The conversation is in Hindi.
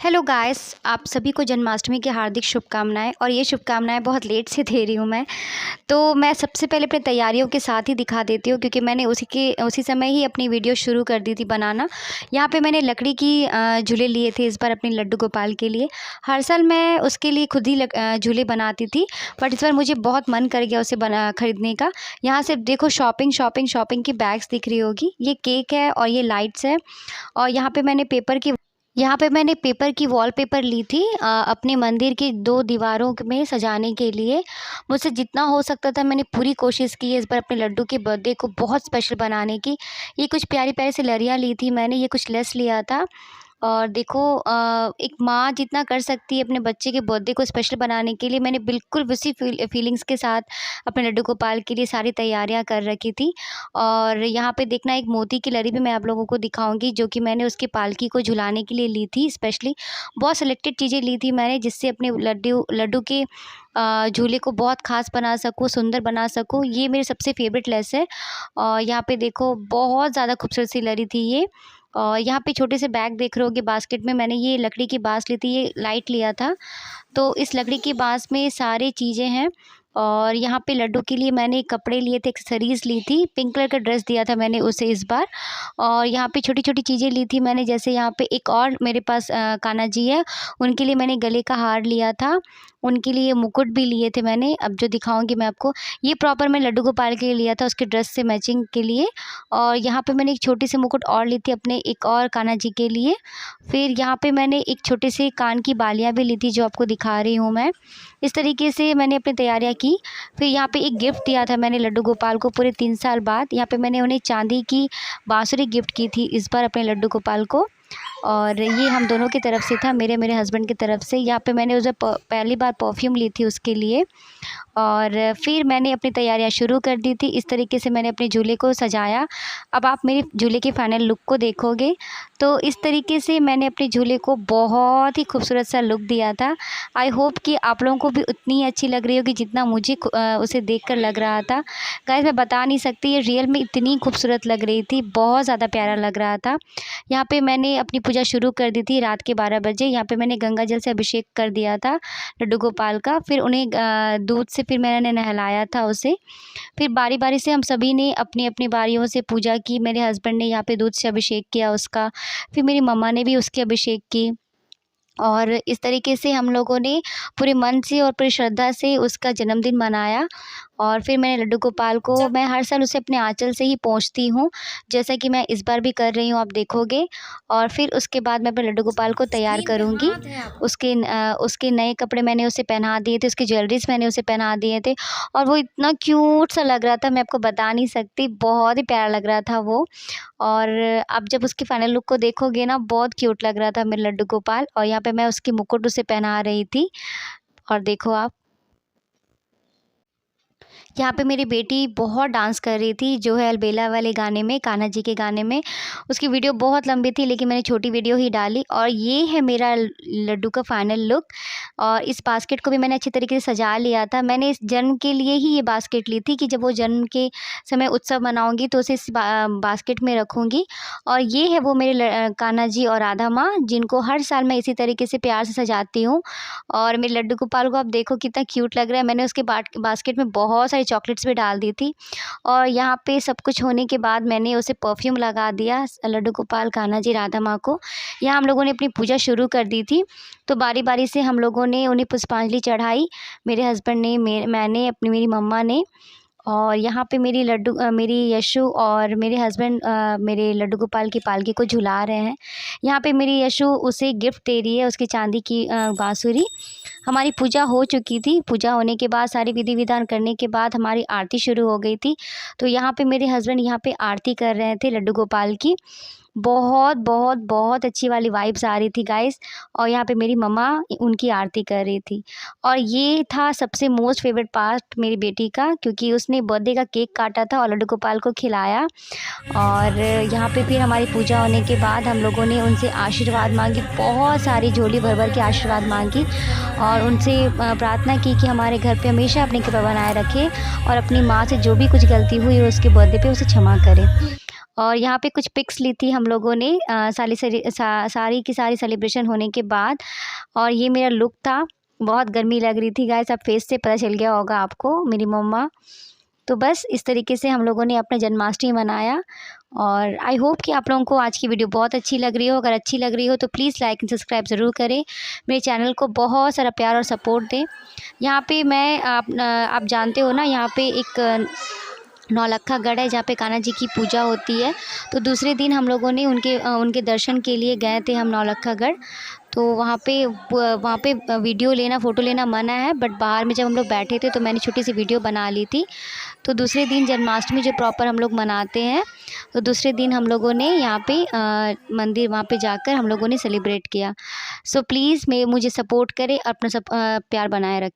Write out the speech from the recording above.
हेलो गाइस, आप सभी को जन्माष्टमी की हार्दिक शुभकामनाएं। और ये शुभकामनाएं बहुत लेट से दे रही हूँ मैं। तो मैं सबसे पहले अपनी तैयारियों के साथ ही दिखा देती हूँ, क्योंकि मैंने उसी समय ही अपनी वीडियो शुरू कर दी थी बनाना। यहाँ पे मैंने लकड़ी की झूले लिए थे इस बार अपने लड्डू गोपाल के लिए। हर साल मैं उसके लिए खुद ही झूले बनाती थी, बट इस बार मुझे बहुत मन कर गया उसे खरीदने का। यहाँ से देखो शॉपिंग शॉपिंग शॉपिंग की बैग्स दिख रही होगी। ये केक है और ये लाइट्स है। और यहाँ पे मैंने पेपर की वॉलपेपर ली थी अपने मंदिर की 2 दीवारों में सजाने के लिए। मुझसे जितना हो सकता था मैंने पूरी कोशिश की है इस बार अपने लड्डू के बर्थडे को बहुत स्पेशल बनाने की। ये कुछ प्यारी-प्यारी सी लड़ियाँ ली थी मैंने, ये कुछ लेस लिया था। और देखो एक माँ जितना कर सकती है अपने बच्चे के बर्थडे को स्पेशल बनाने के लिए, मैंने बिल्कुल उसी फीलिंग्स के साथ अपने लड्डू गोपाल के लिए सारी तैयारियां कर रखी थी। और यहाँ पे देखना एक मोती की लड़ी भी मैं आप लोगों को दिखाऊंगी, जो कि मैंने उसकी पालकी को झुलाने के लिए ली थी स्पेशली। बहुत सिलेक्टेड चीज़ें ली थी मैंने, जिससे अपने लड्डू के झूले को बहुत ख़ास बना सकूँ, सुंदर बना सकूँ। ये मेरे सबसे फेवरेट लेस है। और यहाँ पे देखो बहुत ज़्यादा खूबसूरत सी लड़ी थी ये। और यहाँ पे छोटे से बैग देख रहे होगे, बास्केट में मैंने ये लकड़ी की बाँस ली थी, ये लाइट लिया था। तो इस लकड़ी की बाँस में सारी चीज़ें हैं। और यहाँ पे लड्डू के लिए मैंने कपड़े लिए थे, एक्सेसरीज़ ली थी, पिंक कलर का ड्रेस दिया था मैंने उसे इस बार। और यहाँ पे छोटी-छोटी चीज़ें ली थी मैंने, जैसे यहाँ पे एक और मेरे पास कान्हा जी है, उनके लिए मैंने गले का हार लिया था। उनके लिए मुकुट भी लिए थे मैंने, अब जो दिखाऊँगी मैं आपको। ये प्रॉपर मैं लड्डू गोपाल के लिए लिया था, उसके ड्रेस से मैचिंग के लिए। और यहाँ पे मैंने एक छोटी सी मुकुट और ली थी अपने एक और कान्हा जी के लिए। फिर यहाँ पे मैंने एक छोटे से कान की बालियाँ भी ली थी, जो आपको दिखा रही हूँ मैं। इस तरीके से मैंने अपनी तैयारियाँ की। फिर यहाँ पे एक गिफ्ट दिया था मैंने लड्डू गोपाल को पूरे 3 साल बाद। यहाँ पे मैंने उन्हें चांदी की बाँसुरी गिफ्ट की थी इस बार अपने लड्डू गोपाल को। और ये हम दोनों की तरफ से था, मेरे हस्बैंड की तरफ से। यहाँ पे मैंने उसे पहली बार परफ्यूम ली थी उसके लिए। और फिर मैंने अपनी तैयारियां शुरू कर दी थी। इस तरीके से मैंने अपने झूले को सजाया। अब आप मेरे झूले के फाइनल लुक को देखोगे तो इस तरीके से मैंने अपने झूले को बहुत ही खूबसूरत सा लुक दिया था। आई होप कि आप लोगों को भी उतनी ही अच्छी लग रही होगी जितना मुझे उसे देखकर लग रहा था। गाइस मैं बता नहीं सकती, ये रियल में इतनी खूबसूरत लग रही थी, बहुत ज़्यादा प्यारा लग रहा था। यहाँ पे मैंने अपनी पूजा शुरू कर दी थी रात के 12 बजे। यहाँ पे मैंने गंगा जल से अभिषेक कर दिया था लड्डू गोपाल का। फिर उन्हें दूध से फिर मैंने नहलाया था उसे। फिर बारी बारी से हम सभी ने अपनी अपनी बारियों से पूजा की। मेरे हस्बैंड ने यहाँ पे दूध से अभिषेक किया उसका, फिर मेरी मम्मा ने भी उसकी अभिषेक की। और इस तरीके से हम लोगों ने पूरे मन से और पूरी श्रद्धा से उसका जन्मदिन मनाया। और फिर मैंने लड्डू गोपाल को, मैं हर साल उसे अपने आँचल से ही पोंछती हूँ, जैसा कि मैं इस बार भी कर रही हूँ, आप देखोगे। और फिर उसके बाद मैं अपने लड्डू गोपाल को तैयार करूँगी। उसके नए कपड़े मैंने उसे पहना दिए थे, उसकी ज्वेलरीज़ मैंने उसे पहना दिए थे। और वो इतना क्यूट सा लग रहा था, मैं आपको बता नहीं सकती, बहुत ही प्यारा लग रहा था वो। और आप जब उसकी फाइनल लुक को देखोगे ना, बहुत क्यूट लग रहा था मेरा लड्डू गोपाल। और यहाँ पे मैं उसकी मुकुट उसे पहना रही थी। और देखो आप, यहाँ पे मेरी बेटी बहुत डांस कर रही थी, जो है अलबेला वाले गाने में, कान्हा जी के गाने में। उसकी वीडियो बहुत लंबी थी, लेकिन मैंने छोटी वीडियो ही डाली। और ये है मेरा लड्डू का फाइनल लुक। और इस बास्केट को भी मैंने अच्छी तरीके से सजा लिया था। मैंने इस जन्म के लिए ही ये बास्केट ली थी, कि जब वो जन्म के समय उत्सव मनाऊंगी तो उसे इस बास्केट में रखूँगी। और ये है वो मेरे कान्हा जी और राधा माँ, जिनको हर साल मैं इसी तरीके से प्यार से सजाती हूँ। और मेरे लड्डू गोपाल को आप देखो कितना क्यूट लग रहा है। मैंने उसके बास्केट में बहुत सारी चॉकलेट्स भी डाल दी थी। और यहाँ पे सब कुछ होने के बाद मैंने उसे परफ्यूम लगा दिया, लड्डू गोपाल, कान्हा जी, राधा माँ को। यहाँ हम लोगों ने अपनी पूजा शुरू कर दी थी। तो बारी बारी से हम लोगों ने उन्हें पुष्पांजलि चढ़ाई। मेरे हस्बैंड ने, मैंने, अपनी मेरी मम्मा ने। और यहाँ पे मेरी यशु और मेरे हस्बैंड मेरे लड्डू गोपाल की पालकी को झुला रहे हैं। यहाँ पे मेरी यशु उसे गिफ्ट दे रही है, उसकी चांदी की बांसुरी। हमारी पूजा हो चुकी थी। पूजा होने के बाद, सारी विधि विधान करने के बाद हमारी आरती शुरू हो गई थी। तो यहाँ पे मेरे हस्बैंड यहाँ पे आरती कर रहे थे लड्डू गोपाल की। बहुत बहुत बहुत अच्छी वाली वाइब्स आ रही थी गाइस। और यहाँ पे मेरी मम्मा उनकी आरती कर रही थी। और ये था सबसे मोस्ट फेवरेट पार्ट मेरी बेटी का, क्योंकि उसने बर्थडे का केक काटा था और लड्डू गोपाल को खिलाया। और यहाँ पे फिर हमारी पूजा होने के बाद हम लोगों ने उनसे आशीर्वाद मांगी, बहुत सारी झोली भर भर के आशीर्वाद मांगी। और उनसे प्रार्थना की कि हमारे घर पे हमेशा अपनी कृपा बनाए रखे, और अपनी माँ से जो भी कुछ गलती हुई उसके बर्थडे पे उसे क्षमा करें। और यहाँ पे कुछ पिक्स ली थी हम लोगों ने सारी की सारी सेलिब्रेशन होने के बाद। और ये मेरा लुक था। बहुत गर्मी लग रही थी गाइस, अब फेस से पता चल गया होगा आपको, मेरी मम्मा। तो बस इस तरीके से हम लोगों ने अपना जन्माष्टमी मनाया। और आई होप कि आप लोगों को आज की वीडियो बहुत अच्छी लग रही हो। अगर अच्छी लग रही हो तो प्लीज़ लाइक एंड सब्सक्राइब ज़रूर करें। मेरे चैनल को बहुत सारा प्यार और सपोर्ट दें। यहाँ पे आप जानते हो ना, यहाँ पे एक नौलक्खा गढ़ है जहाँ पे कान्हा जी की पूजा होती है। तो दूसरे दिन हम लोगों ने उनके दर्शन के लिए गए थे हम नौलक्खा गढ़। तो वहाँ पे वीडियो लेना, फ़ोटो लेना मना है, बट बाहर में जब हम लोग बैठे थे तो मैंने छोटी सी वीडियो बना ली थी। तो दूसरे दिन जन्माष्टमी जो प्रॉपर हम लोग मनाते हैं, तो दूसरे दिन हम लोगों ने यहाँ पे मंदिर वहाँ पे जाकर हम लोगों ने सेलिब्रेट किया। सो प्लीज़ मुझे सपोर्ट करें, अपना प्यार बनाए रखें।